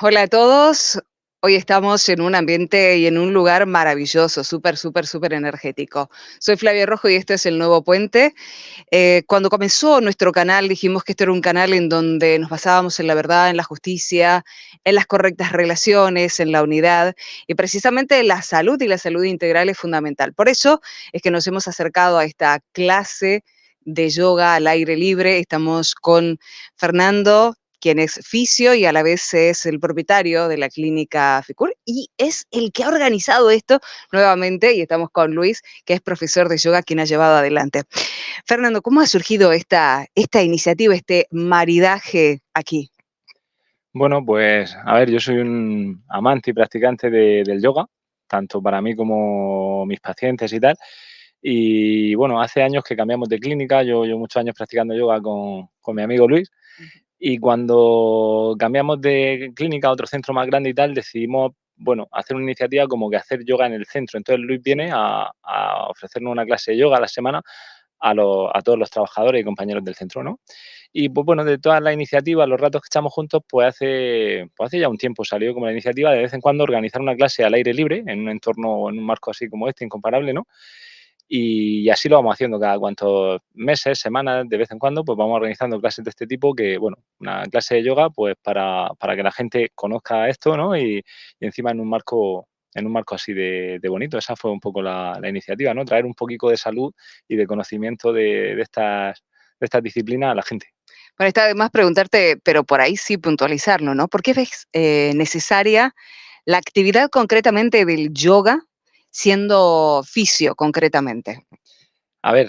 Hola a todos. Hoy estamos en un ambiente y en un lugar maravilloso, súper, súper, súper energético. Soy Flavia Rojo y este es El Nuevo Puente. Cuando comenzó nuestro canal dijimos que este era un canal en donde nos basábamos en la verdad, en la justicia, en las correctas relaciones, en la unidad y precisamente la salud y la salud integral es fundamental. Por eso es que nos hemos acercado a esta clase de yoga al aire libre. Estamos con Fernando, quien es fisio y a la vez es el propietario de la clínica FICUR y es el que ha organizado esto nuevamente y estamos con Luis, que es profesor de yoga, quien ha llevado adelante. Fernando, ¿cómo ha surgido esta iniciativa, este maridaje aquí? Bueno, pues a ver, yo soy un amante y practicante del yoga, tanto para mí como mis pacientes y tal. Y bueno, hace años que cambiamos de clínica, yo llevo muchos años practicando yoga con mi amigo Luis. Y cuando cambiamos de clínica a otro centro más grande y tal, decidimos, bueno, hacer una iniciativa como que hacer yoga en el centro. Entonces Luis viene a ofrecernos una clase de yoga a la semana a todos los trabajadores y compañeros del centro, ¿no? Y pues bueno, de todas las iniciativas, los ratos que echamos juntos, pues hace ya un tiempo salió como la iniciativa de vez en cuando organizar una clase al aire libre, en un entorno, en un marco así como este, incomparable, ¿no? Y así lo vamos haciendo cada cuantos meses, semanas, de vez en cuando, pues vamos organizando clases de este tipo que, bueno, una clase de yoga, pues para que la gente conozca esto, ¿no? Y encima en un marco así de bonito. Esa fue un poco la iniciativa, ¿no? Traer un poquito de salud y de conocimiento de estas disciplinas a la gente. Bueno, está de más preguntarte, pero por ahí sí puntualizarlo, ¿no? ¿Por qué ves necesaria la actividad concretamente del yoga siendo fisio concretamente? A ver,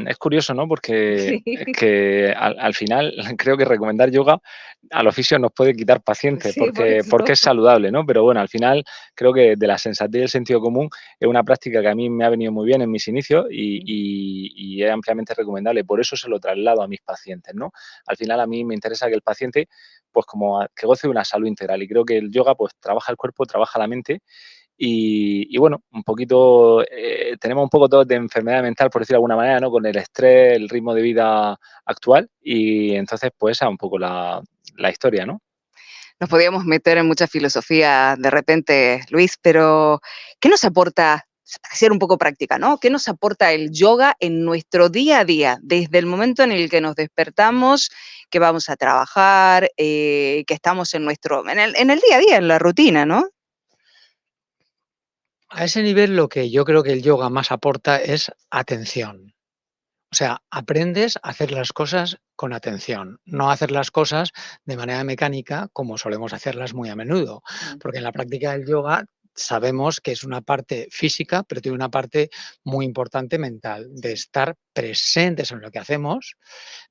es curioso, ¿no? Porque Sí, es que al final creo que recomendar yoga al oficio nos puede quitar pacientes sí, por porque eso. es saludable, ¿no? Pero bueno, al final creo que de la sensatez y el sentido común es una práctica que a mí me ha venido muy bien en mis inicios y es ampliamente recomendable. Por eso se lo traslado a mis pacientes, ¿no? Al final a mí me interesa que el paciente, pues que goce de una salud integral y creo que el yoga, pues trabaja el cuerpo, trabaja la mente y bueno, un poquito, tenemos un poco todos de enfermedad mental, por decirlo de alguna manera, ¿no? Con el estrés, el ritmo de vida actual y entonces, pues esa es un poco la historia, ¿no? Nos podíamos meter en mucha filosofía de repente, Luis, pero ¿qué nos aporta, para ser un poco práctica, ¿no? ¿Qué nos aporta el yoga en nuestro día a día, desde el momento en el que nos despertamos, que vamos a trabajar, que estamos en el día a día, en la rutina, ¿no? A ese nivel lo que yo creo que el yoga más aporta es atención. O sea, aprendes a hacer las cosas con atención, no a hacer las cosas de manera mecánica como solemos hacerlas muy a menudo, Mm. porque en la práctica del yoga sabemos que es una parte física, pero tiene una parte muy importante mental, de Sí, estar presentes en lo que hacemos,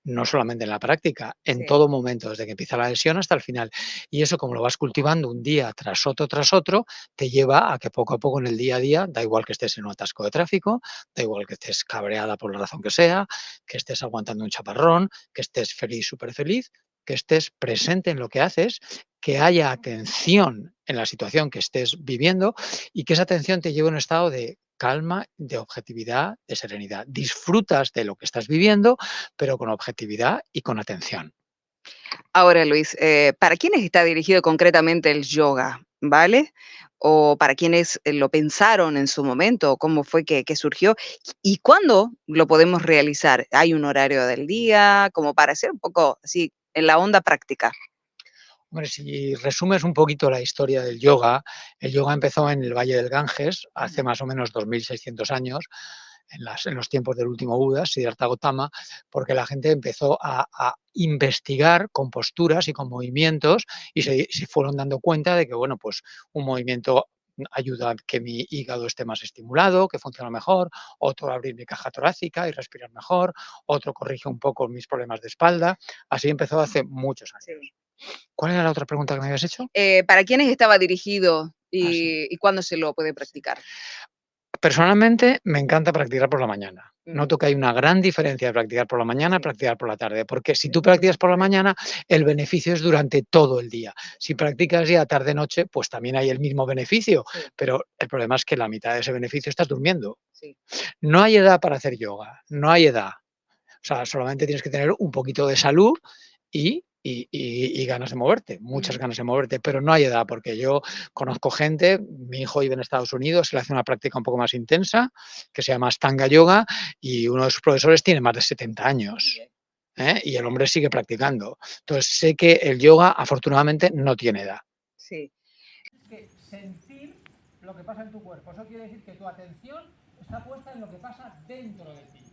no solamente en la práctica, en sí. todo momento, desde que empieza la lesión hasta el final. Y eso, como lo vas cultivando un día tras otro, te lleva a que poco a poco en el día a día, da igual que estés en un atasco de tráfico, da igual que estés cabreada por la razón que sea, que estés aguantando un chaparrón, que estés feliz, súper feliz, que estés presente en lo que haces, que haya atención en la situación que estés viviendo y que esa atención te lleve a un estado de calma, de objetividad, de serenidad. Disfrutas de lo que estás viviendo, pero con objetividad y con atención. Ahora, Luis, ¿para quiénes está dirigido concretamente el yoga? ¿Vale? ¿O para quienes lo pensaron en su momento? ¿Cómo fue que surgió? ¿Y cuándo lo podemos realizar? ¿Hay un horario del día? Como para hacer un poco así, en la onda práctica. Hombre, si resumes un poquito la historia del yoga, el yoga empezó en el Valle del Ganges hace más o menos 2600 años, en los tiempos del último Buda, Siddhartha Gautama, porque la gente empezó a investigar con posturas y con movimientos y se fueron dando cuenta de que, bueno, pues un movimiento ayuda a que mi hígado esté más estimulado, que funcione mejor, otro a abrir mi caja torácica y respirar mejor, otro corrige un poco mis problemas de espalda. Así empezó hace muchos Sí. años. ¿Cuál era la otra pregunta que me habías hecho? ¿Para quiénes estaba dirigido Ah, sí. y cuándo se lo puede practicar? Personalmente, me encanta practicar por la mañana. Mm, Noto que hay una gran diferencia de practicar por la mañana a sí, practicar por la tarde, porque si tú practicas por la mañana, el beneficio es durante todo el día. Si practicas ya tarde-noche, pues también hay el mismo beneficio, sí, pero el problema es que la mitad de ese beneficio estás durmiendo. sí. No hay edad para hacer yoga, no hay edad. O sea, solamente tienes que tener un poquito de salud y y ganas de moverte, muchas ganas de moverte, pero no hay edad, porque yo conozco gente, mi hijo vive en Estados Unidos, le hace una práctica un poco más intensa, que se llama Astanga Yoga, y uno de sus profesores tiene más de 70 años. Y el hombre sigue practicando. Entonces sé que el yoga afortunadamente no tiene edad. Sí. Que sentir lo que pasa en tu cuerpo. Eso quiere decir que tu atención está puesta en lo que pasa dentro de ti.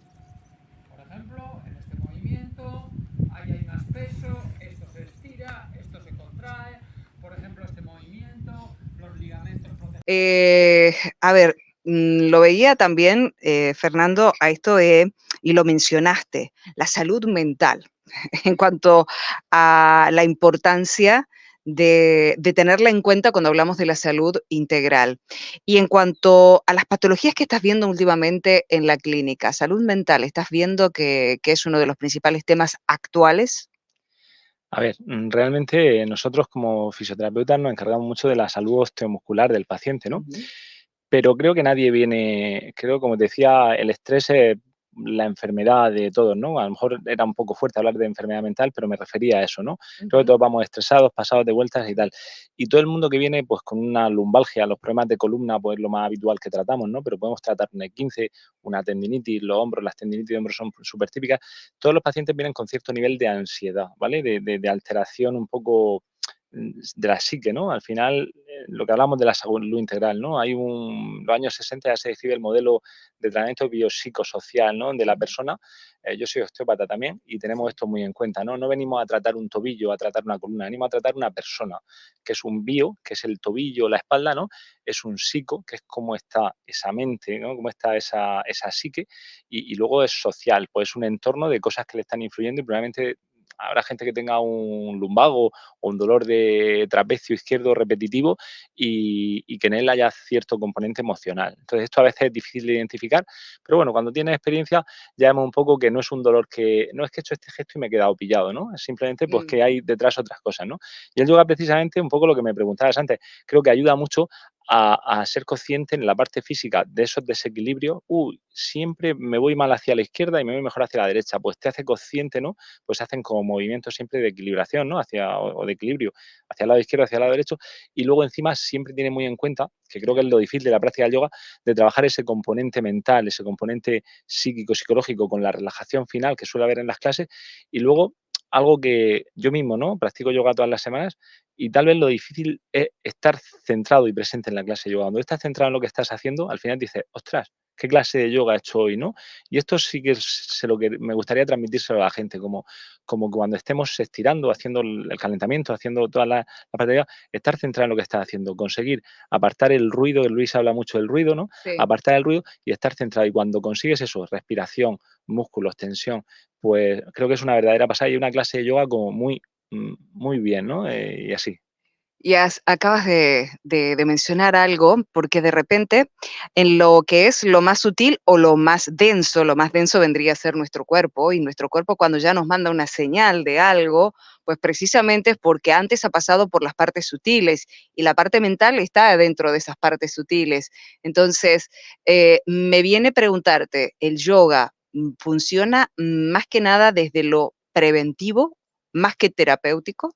Por ejemplo, en este movimiento, ahí hay más peso, esto se estira, esto se contrae. Por ejemplo, este movimiento, los ligamentos. A ver, lo veía también, Fernando, a esto de, y lo mencionaste, la salud mental, en cuanto a la importancia de tenerla en cuenta cuando hablamos de la salud integral. Y en cuanto a las patologías que estás viendo últimamente en la clínica, salud mental, ¿estás viendo que es uno de los principales temas actuales? A ver, realmente nosotros como fisioterapeutas nos encargamos mucho de la salud osteomuscular del paciente, ¿no? Ujú. Pero creo que nadie viene, creo, como te decía, el estrés es la enfermedad de todos, ¿no? A lo mejor era un poco fuerte hablar de enfermedad mental, pero me refería a eso, ¿no? Creo que Ujú. todos vamos estresados, pasados de vueltas y tal. Y todo el mundo que viene, pues con una lumbalgia, los problemas de columna, pues es lo más habitual que tratamos, ¿no? Pero podemos tratar una E15, una tendinitis, los hombros, las tendinitis de hombros son súper típicas. Todos los pacientes vienen con cierto nivel de ansiedad, ¿vale? De alteración un poco de la psique, ¿no? Al final, lo que hablamos de la salud integral, ¿no? Los años 60 ya se describe el modelo de tratamiento biopsicosocial, ¿no? De la persona. Yo soy osteópata también y tenemos esto muy en cuenta, ¿no? No venimos a tratar un tobillo, a tratar una columna, venimos a tratar una persona, que es un bio, que es el tobillo, la espalda, ¿no? Es un psico, que es cómo está esa mente, ¿no? Cómo está esa psique, y luego es social, pues es un entorno de cosas que le están influyendo y probablemente habrá gente que tenga un lumbago o un dolor de trapecio izquierdo repetitivo y que en él haya cierto componente emocional. Entonces, esto a veces es difícil de identificar, pero bueno, cuando tienes experiencia ya vemos un poco que no es un dolor que, no es que he hecho este gesto y me he quedado pillado, ¿no? Es simplemente pues Mm. que hay detrás otras cosas, ¿no? Y el yoga precisamente, un poco lo que me preguntabas antes, creo que ayuda mucho a ser consciente en la parte física de esos desequilibrios. Siempre me voy mal hacia la izquierda y me voy mejor hacia la derecha. Pues te hace consciente, ¿no? Pues hacen como movimientos siempre de equilibración, ¿no? O de equilibrio, hacia el lado izquierdo, hacia el lado derecho. Y luego encima siempre tiene muy en cuenta, que creo que es lo difícil de la práctica del yoga, de trabajar ese componente mental, ese componente psíquico, psicológico con la relajación final que suele haber en las clases. Y luego algo que yo mismo, ¿no? Practico yoga todas las semanas y tal vez lo difícil es estar centrado y presente en la clase de yoga. Cuando estás centrado en lo que estás haciendo, al final dices, ostras, ¿qué clase de yoga he hecho hoy, no? Y esto sí que es lo que me gustaría transmitírselo a la gente, como que cuando estemos estirando, haciendo el calentamiento, haciendo toda la parte de yoga, estar centrado en lo que estás haciendo, conseguir apartar el ruido, que Luis habla mucho del ruido, ¿no? Sí. Apartar el ruido y estar centrado. Y cuando consigues eso, respiración, músculos, tensión, pues creo que es una verdadera pasada y una clase de yoga como muy bien, ¿no? Y así. Y acabas de mencionar algo, porque de repente en lo que es lo más sutil o lo más denso vendría a ser nuestro cuerpo, y nuestro cuerpo cuando ya nos manda una señal de algo, pues precisamente es porque antes ha pasado por las partes sutiles y la parte mental está dentro de esas partes sutiles. Entonces, me viene preguntarte, ¿el yoga funciona más que nada desde lo preventivo, más que terapéutico?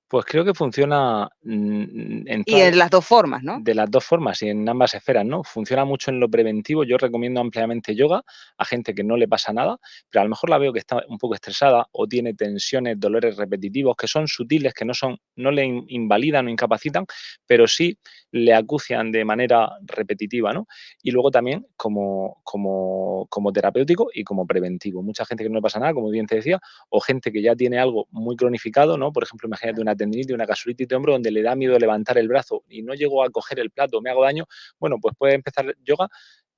Pues creo que funciona en Y todas en las 2 formas, ¿no? de las dos formas y en ambas esferas, ¿no? Funciona mucho en lo preventivo. Yo recomiendo ampliamente yoga a gente que no le pasa nada, pero a lo mejor la veo que está un poco estresada o tiene tensiones, dolores repetitivos que son sutiles, que no le invalidan o incapacitan, pero sí le acucian de manera repetitiva, ¿no? Y luego también como terapéutico y como preventivo. Mucha gente que no le pasa nada, como bien te decía, o gente que ya tiene algo muy cronificado, ¿no? Por ejemplo, imagínate una tendinitis, una gastritis de hombro donde le da miedo levantar el brazo y no llego a coger el plato, me hago daño. Bueno, pues puede empezar yoga.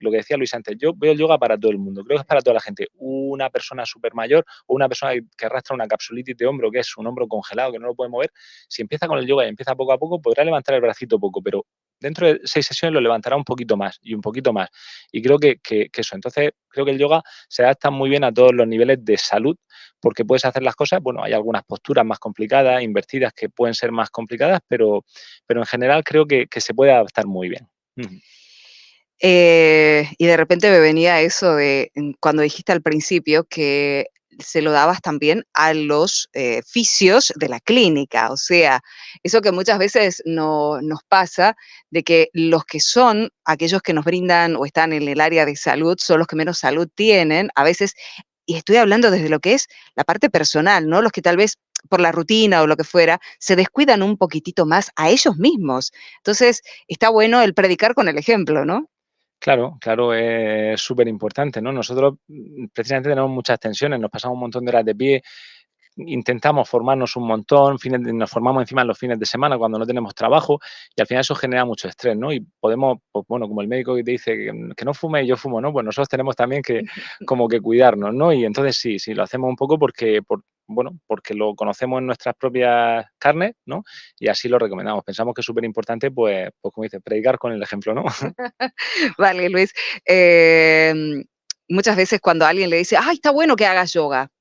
Lo que decía Luis antes, yo veo el yoga para todo el mundo, creo que es para toda la gente. Una persona súper mayor o una persona que arrastra una capsulitis de hombro, que es un hombro congelado, que no lo puede mover, si empieza con el yoga y empieza poco a poco, podrá levantar el bracito poco, pero dentro de 6 sesiones lo levantará un poquito más y un poquito más. Y creo que eso. Entonces, creo que el yoga se adapta muy bien a todos los niveles de salud porque puedes hacer las cosas, bueno, hay algunas posturas más complicadas, invertidas, que pueden ser más complicadas, pero en general creo que se puede adaptar muy bien. Ujú. Y de repente me venía eso de cuando dijiste al principio que se lo dabas también a los fisios de la clínica. O sea, eso que muchas veces nos pasa, de que los que son aquellos que nos brindan o están en el área de salud son los que menos salud tienen, a veces, y estoy hablando desde lo que es la parte personal, ¿no? Los que tal vez por la rutina o lo que fuera, se descuidan un poquitito más a ellos mismos. Entonces, está bueno el predicar con el ejemplo, ¿no? Claro, claro, es súper importante, ¿no? Nosotros, precisamente tenemos muchas tensiones, nos pasamos un montón de horas de pie, intentamos formarnos un montón, nos formamos encima en los fines de semana cuando no tenemos trabajo y al final eso genera mucho estrés, ¿no? Y podemos, pues bueno, como el médico que te dice que no fume y yo fumo, ¿no? Pues nosotros tenemos también que como que cuidarnos, ¿no? Y entonces sí, lo hacemos un poco bueno, porque lo conocemos en nuestras propias carnes, ¿no? Y así lo recomendamos. Pensamos que es súper importante, pues como dices, predicar con el ejemplo, ¿no? Vale, Luis. Muchas veces cuando alguien le dice, ay, está bueno que hagas yoga,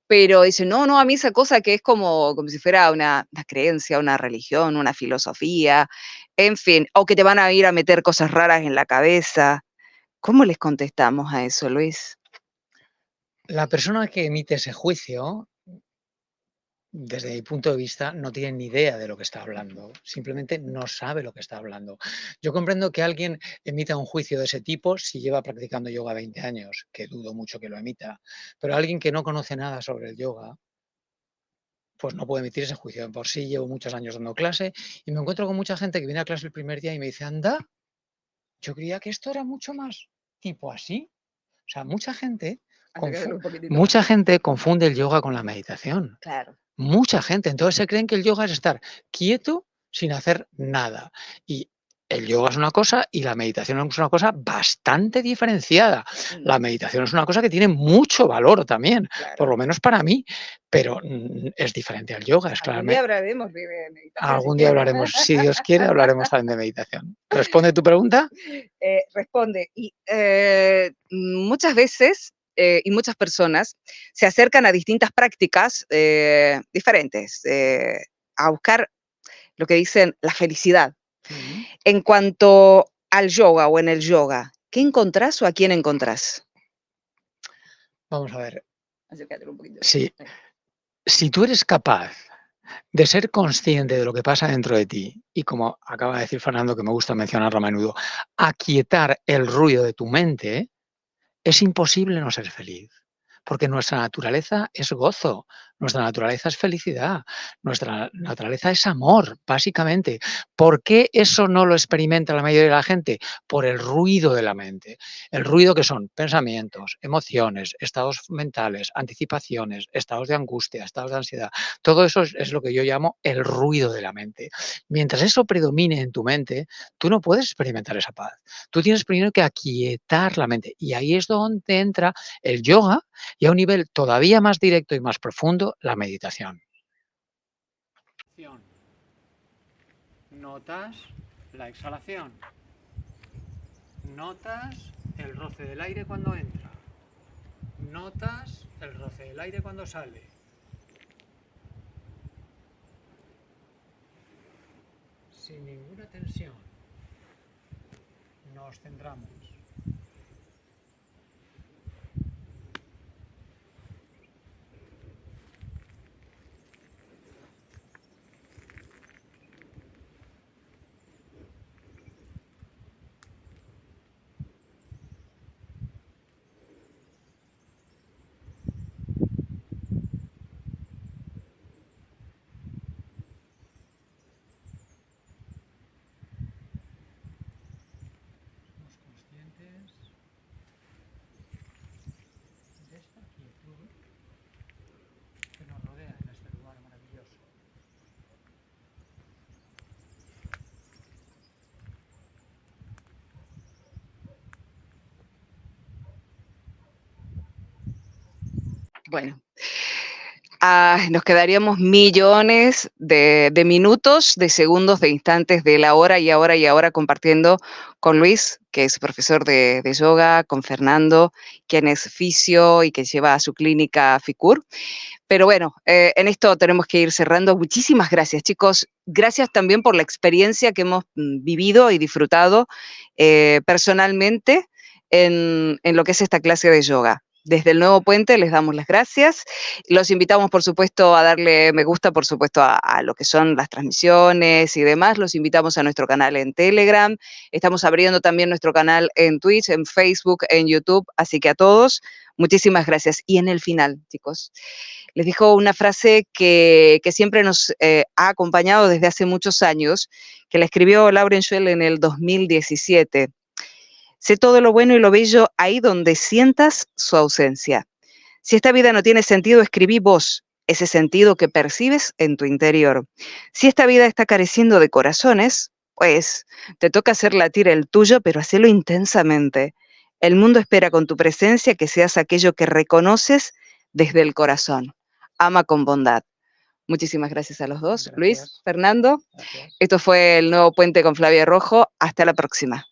pero dice, no, no, a mí esa cosa que es como si fuera una creencia, una religión, una filosofía, en fin, o que te van a ir a meter cosas raras en la cabeza. ¿Cómo les contestamos a eso, Luis? La persona que emite ese juicio, desde mi punto de vista, no tiene ni idea de lo que está hablando, simplemente no sabe lo que está hablando. Yo comprendo que alguien emita un juicio de ese tipo si lleva practicando yoga 20 años, que dudo mucho que lo emita, pero alguien que no conoce nada sobre el yoga, pues no puede emitir ese juicio. Por sí llevo muchos años dando clase y me encuentro con mucha gente que viene a clase el primer día y me dice, anda, yo creía que esto era mucho más tipo así. O sea, Acércatelo un poquitito más. mucha gente confunde el yoga con la meditación. Claro. Mucha gente. Entonces se creen que el yoga es estar quieto sin hacer nada. Y el yoga es una cosa y la meditación es una cosa bastante diferenciada. La meditación es una cosa que tiene mucho valor también, por Claro. lo menos para mí, pero es diferente al yoga. Es Algún día claramente. hablaremos de meditación, si Algún día quieres. hablaremos, si Dios quiere, hablaremos también de meditación. ¿Responde tu pregunta? Responde. Y muchas veces y muchas personas se acercan a distintas prácticas diferentes, a buscar lo que dicen la felicidad. Ujú. En cuanto al yoga o en el yoga, ¿qué encontrás o a quién encontrás? Vamos a ver. Acércatelo un poquito. Sí, si tú eres capaz de ser consciente de lo que pasa dentro de ti y, como acaba de decir Fernando, que me gusta mencionarlo a menudo, aquietar el ruido de tu mente, es imposible no ser feliz. Porque nuestra naturaleza es gozo, nuestra naturaleza es felicidad, nuestra naturaleza es amor, básicamente. ¿Por qué eso no lo experimenta la mayoría de la gente? Por el ruido de la mente. El ruido que son pensamientos, emociones, estados mentales, anticipaciones, estados de angustia, estados de ansiedad. Todo eso es lo que yo llamo el ruido de la mente. Mientras eso predomine en tu mente, tú no puedes experimentar esa paz. Tú tienes primero que aquietar la mente. Y ahí es donde entra el yoga y a un nivel todavía más directo y más profundo, la meditación. Notas la exhalación. Notas el roce del aire cuando entra. Notas el roce del aire cuando sale. Sin ninguna tensión. Nos centramos. Bueno, nos quedaríamos millones de minutos, de segundos, de instantes, de la hora y ahora y ahora compartiendo con Luis, que es profesor de yoga, con Fernando, quien es fisio y que lleva a su clínica Ficur. Pero bueno, en esto tenemos que ir cerrando. Muchísimas gracias, chicos. Gracias también por la experiencia que hemos vivido y disfrutado personalmente en lo que es esta clase de yoga. Desde el Nuevo Puente les damos las gracias. Los invitamos, por supuesto, a darle me gusta, por supuesto, a lo que son las transmisiones y demás. Los invitamos a nuestro canal en Telegram. Estamos abriendo también nuestro canal en Twitch, en Facebook, en YouTube. Así que a todos, muchísimas gracias. Y en el final, chicos, les dejo una frase que siempre nos ha acompañado desde hace muchos años, que la escribió Lauren Schwell en el 2017. Sé todo lo bueno y lo bello ahí donde sientas su ausencia. Si esta vida no tiene sentido, escribí vos, ese sentido que percibes en tu interior. Si esta vida está careciendo de corazones, pues te toca hacer latir el tuyo, pero hacelo intensamente. El mundo espera con tu presencia que seas aquello que reconoces desde el corazón. Ama con bondad. Muchísimas gracias a los dos. Gracias. Luis, Fernando, Gracias. esto fue el Nuevo Puente con Flavia Rojo. Hasta la próxima.